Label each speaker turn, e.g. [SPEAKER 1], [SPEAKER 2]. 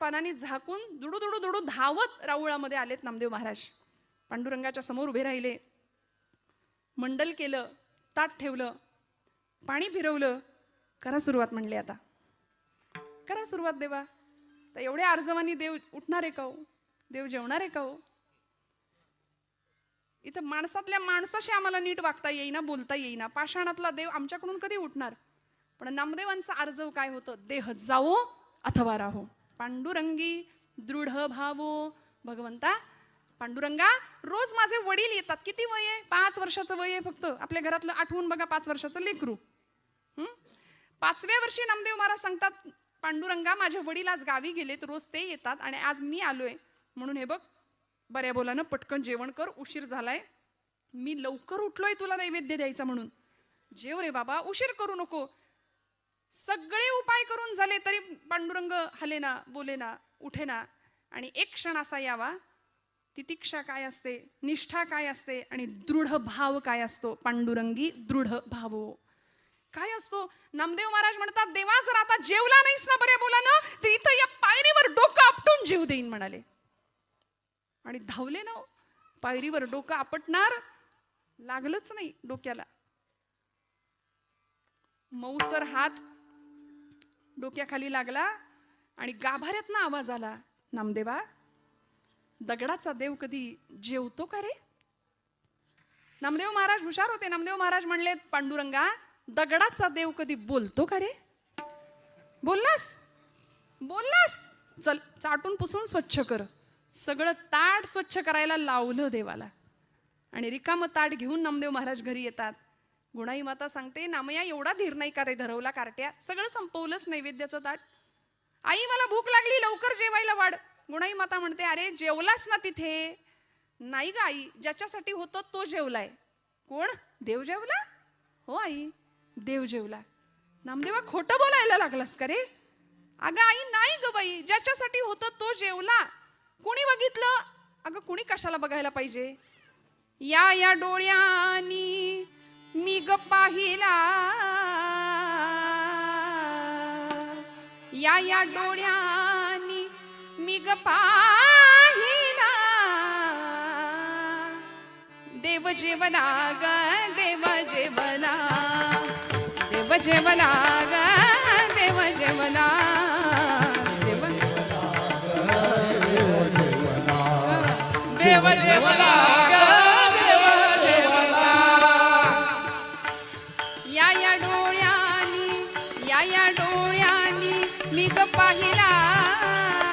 [SPEAKER 1] पानांनी झाकून दुडू दुडू दुडू धावत राऊळामध्ये आलेत नामदेव महाराज. पांडुरंगाच्या समोर उभे राहिले, मंडल केलं, ताट ठेवलं, पाणी फिरवलं. करा सुरुवात म्हणले, आता करा सुरुवात देवा. तर एवढ्या आर्जवानी देव उठणार आहे का हो? देव जेवणार आहे का हो? इथं माणसातल्या माणसाशी आम्हाला नीट वागता येईना, बोलता येईना. पाषाणातला देव आमच्याकडून कधी उठणार? पण नामदेवांचा आर्जव काय होतं? देह जावो अथवा राहो, पांडुरंगी दृढ भावो. भगवंता पांडुरंगा, रोज माझे वडील येतात. किती वय आहे? 5 वर्षाचं वय आहे फक्त. आपल्या घरातलं आठवून बघा, 5 वर्षाचं लेकरू. 5व्या वर्षी नामदेव महाराज सांगतात, पांडुरंगा माझे वडील आज गावी गेलेत, रोज ते येतात आणि आज मी आलोय, म्हणून हे बघ बऱ्या बोलानं पटकन जेवण कर, उशीर झालाय. मी लवकर उठलोय तुला नैवेद्य द्यायचा म्हणून. जेव रे बाबा, उशीर करू नको. सगळे उपाय करून झाले तरी पांडुरंग हलेना, बोलेना, उठेना. आणि एक क्षण असा यावा, तितिक्षा काय असते, निष्ठा काय असते आणि दृढ भाव काय असतो. पांडुरंगी दृढ भावो काय असतो? नामदेव महाराज म्हणतात, देवा जर आता जेवला नाहीस ना बऱ्या बोलानं, तर इथं या पायरीवर डोकं आपटून जीव देईन म्हणाले. आणि धावले ना. पायरीवर डोकं आपटणार, लागलंच नाही डोक्याला. मऊसर हात डोक्याखाली लागला आणि गाभाऱ्यातनं आवाज आला, नामदेवा दगडाचा देव कधी जेवतो का रे? नामदेव महाराज हुशार होते. नामदेव महाराज म्हणले, पांडुरंगा दगडाचा देव कधी बोलतो का रे? बोललास? बोललास? चल चाटून पुसून स्वच्छ कर. सगळं ताट स्वच्छ करायला लावलं देवाला. आणि रिकामं ताट घेऊन नामदेव महाराज घरी येतात. गुणाई माता सांगते, नामया एवढा धीर नाही का रे धरवला कार्ट्या? सगळं संपवलंच नैवेद्याचं ताट. आई मला भूक लागली, लवकर जेवायला वाढ. गुणाई माता म्हणते, अरे जेवलास ना तिथे? नाही ग आई, ज्याच्यासाठी होतं तो जेवलाय. कोण? देव जेवला? हो आई, देव जेवला. नामदेवा खोटं बोलायला लागलास का रे? अगं आई नाही ग बाई, ज्याच्यासाठी होतं तो जेवला. कोणी बघितलं? अगं कोणी कशाला बघायला पाहिजे? या डोळ्यांनी मी ग पाहिला, या डोळ्यांनी मी ग पाहिला. देव जेवला ग, देव जेवला, देव जेवला ग, देव जेवला,
[SPEAKER 2] देव जेवला